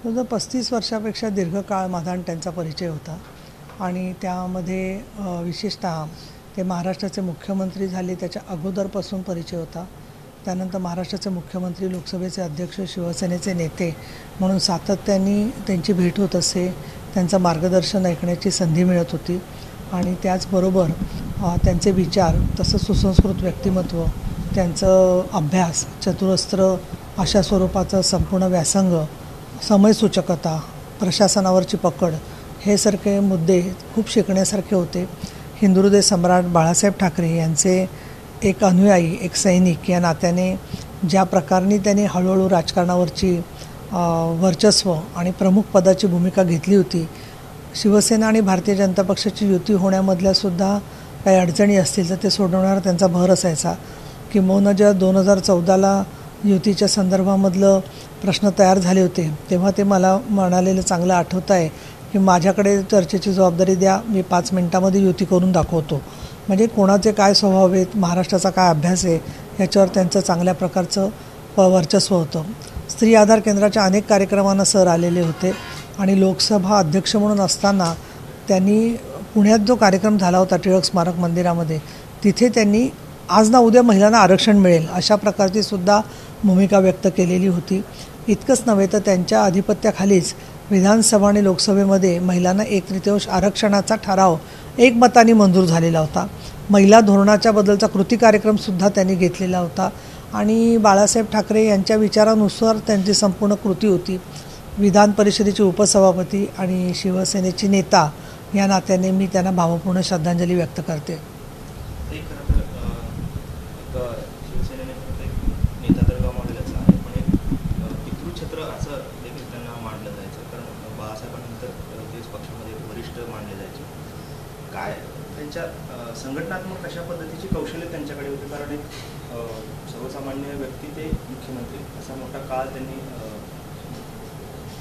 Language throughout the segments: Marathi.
जवळजवळ 35 वर्षापेक्षा दीर्घकाळ माझा आणि त्यांचा परिचय होता आणि त्यामध्ये विशेषतः ते महाराष्ट्राचे मुख्यमंत्री झाले त्याच्या अगोदरपासून परिचय होता. त्यानंतर महाराष्ट्राचे मुख्यमंत्री, लोकसभेचे अध्यक्ष, शिवसेनेचे नेते म्हणून सातत्याने त्यांची भेट होत असे. त्यांचं मार्गदर्शन ऐकण्याची संधी मिळत होती आणि त्याचबरोबर त्यांचे विचार, तसंच सुसंस्कृत व्यक्तिमत्व, त्यांचं अभ्यास, चतुरस्त्र अशा स्वरूपाचं संपूर्ण व्यासंग, समयसूचकता, प्रशासनावरची पकड हे सारखे मुद्दे खूप शिकण्यासारखे होते. हिंदुहृदय सम्राट बाळासाहेब ठाकरे यांचे एक अनुयायी, एक सैनिक या नात्याने ज्या प्रकारे त्यांनी हळूहळू राजकारणावरची वर्चस्व आणि प्रमुख पदाची भूमिका घेतली होती. शिवसेना आणि भारतीय जनता पक्षाची युती होण्यामधल्यासुद्धा काही अडचणी असतील तर ते सोडवण्यावर त्यांचा भर असायचा. किंबहुना ज्या 2014ला युतीच्या संदर्भामधलं प्रश्न तयार झाले होते तेव्हा ते मला म्हणालेलं चांगलं आठवत आहे की माझ्याकडे चर्चेची जबाबदारी द्या, मी 5 मिनिटांमध्ये युती करून दाखवतो. म्हणजे कोणाचे काय स्वभाव आहेत, महाराष्ट्राचा काय अभ्यास आहे याच्यावर त्यांचं चांगल्या प्रकारचं वर्चस्व होतं. स्त्री आधार केंद्राच्या अनेक कार्यक्रमांना सर आलेले होते आणि लोकसभा अध्यक्ष म्हणून असताना त्यांनी पुण्यात जो कार्यक्रम झाला होता टिळक स्मारक मंदिरामध्ये, तिथे त्यांनी आज ना उद्या महिलांना आरक्षण मिळेल अशा प्रकारची सुद्धा भूमिका व्यक्त केलेली होती. इतकंच नव्हे तर त्यांच्या अधिपत्याखालीच विधानसभा आणि लोकसभेमध्ये महिलांना 1/3 आरक्षणाचा ठराव एकमताने मंजूर झालेला होता. महिला धोरणाच्या बद्दलचा कृती कार्यक्रमसुद्धा त्यांनी घेतलेला होता आणि बाळासाहेब ठाकरे यांच्या विचारानुसार त्यांची संपूर्ण कृती होती. विधान परिषदेचे उपसभापती आणि शिवसेनेची नेता या नात्याने मी त्यांना भावपूर्ण श्रद्धांजली व्यक्त करते. नेता तर गमावलेलाच आहे, पण एक पितृछत्र असं देखील त्यांना मानलं जायचं, कारण बाळासाहेबांनंतर तेच पक्षामध्ये वरिष्ठ मानले जायचे. काय त्यांच्या संघटनात्मक अशा पद्धतीची कौशल्य त्यांच्याकडे होते, कारण एक सर्वसामान्य व्यक्ती ते मुख्यमंत्री असा मोठा काळ त्यांनी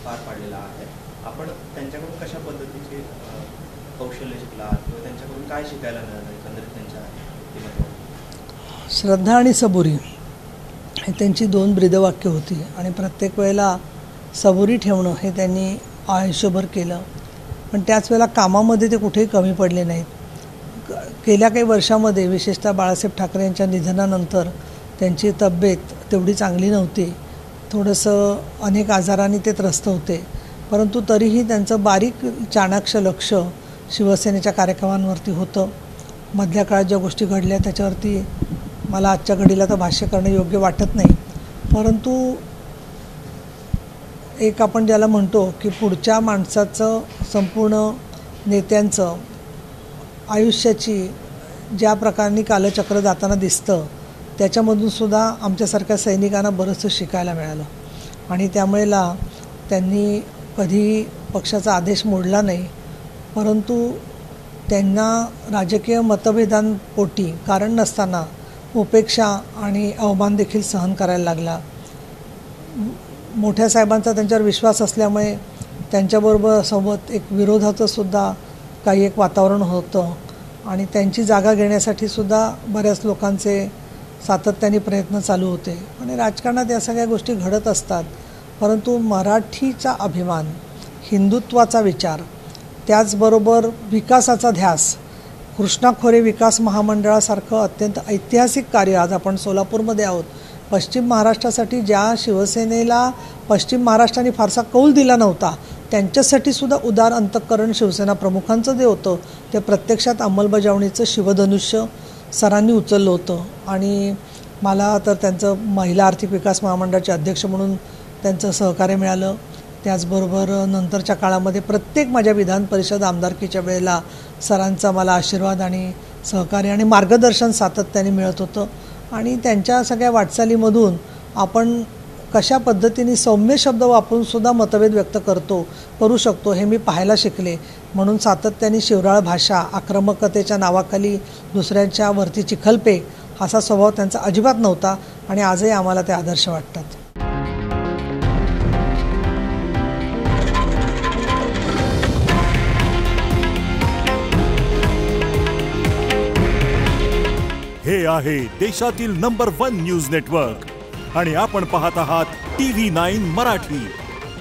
पार पाडलेला आहे. आपण त्यांच्याकडून कशा पद्धतीचे कौशल्य शिकलात किंवा त्यांच्याकडून काय शिकायला मिळालं एकंदरीत त्यांच्या व्यक्तिमत्वावर? श्रद्धा आणि सबुरी हे त्यांची 2 ब्रीदवाक्य होती आणि प्रत्येक वेळेला सबुरी ठेवणं हे त्यांनी आयुष्यभर केलं. पण त्याच वेळेला कामामध्ये ते कुठेही कमी पडले नाहीत. गेल्या काही वर्षामध्ये विशेषतः बाळासाहेब ठाकरे यांच्या निधनानंतर त्यांची तब्येत तेवढी चांगली नव्हती. थोडंसं अनेक आजारांनी ते त्रस्त होते, परंतु तरीही त्यांचं बारीक चाणाक्ष लक्ष शिवसेनेच्या कार्यक्रमांवरती होतं. मधल्या काळात ज्या गोष्टी घडल्या त्याच्यावरती मला आजच्या घडीला तर भाष्य करणं योग्य वाटत नाही, परंतु एक आपण ज्याला म्हणतो की पुढच्या माणसाचं, संपूर्ण नेत्यांचं आयुष्याची ज्या प्रकारे कालचक्र जाताना दिसतं त्याच्यामधून सुद्धा आमच्यासारख्या सैनिकांना बरंचसं शिकायला मिळालं आणि त्यामुळे त्यांनी कधी पक्षाचा आदेश मोडला नाही, परंतु त्यांना राजकीय मतभेदांपोटी कारण नसताना उपेक्षा आणि अवमान देखील सहन करायला लागला. मोठ्या साहेबांचा त्यांच्यावर विश्वास असल्यामुळे त्यांच्याबरोबर सोबत एक विरोधाचं सुद्धा काही एक वातावरण होतं आणि त्यांची जागा घेण्यासाठी सुद्धा बऱ्याच लोकांचे सातत्याने प्रयत्न चालू होते आणि राजकारणात या सगळ्या गोष्टी घडत असतात. परंतु मराठीचा अभिमान, हिंदुत्वाचा विचार, त्याचबरोबर विकासाचा ध्यास, कृष्णा खोरे विकास महामंडळासारखं अत्यंत ऐतिहासिक कार्य, आज आपण सोलापूरमध्ये आहोत, पश्चिम महाराष्ट्रासाठी ज्या शिवसेनेला पश्चिम महाराष्ट्राने फारसा कौल दिला नव्हता त्यांच्यासाठी सुद्धा उदार अंतःकरण शिवसेना प्रमुखांचं जे होतं ते प्रत्यक्षात अंमलबजावणीचं शिवधनुष्य सरांनी उचललं होतं आणि मला तर त्यांचं महिला आर्थिक विकास महामंडळाचे अध्यक्ष म्हणून त्यांचं सहकार्य मिळालं. त्याचबरोबर नंतरच्या काळामध्ये प्रत्येक माझ्या विधान परिषद आमदारकीच्या वेळेला सरांचा मला आशीर्वाद आणि सहकार्य आणि मार्गदर्शन सातत्याने मिळत होतं आणि त्यांच्या सगळ्या वाटचालीमधून आपण कशा पद्धतीने सौम्य शब्द वापरून सुद्धा मतभेद व्यक्त करू शकतो हे मी पाहायला शिकले. म्हणून सातत्याने शिवराळ भाषा, आक्रमकतेच्या नावाखाली दुसऱ्यांच्या वरती चिखलफेक असा स्वभाव त्यांचा अजिबात नव्हता आणि आजही आम्हाला ते आदर्श वाटतात. हे आहे देशातील नंबर 1 न्यूज नेटवर्क आणि आपण पाहत आहात TV9 मराठी.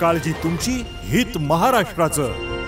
काळजी तुमची, हित महाराष्ट्राचं.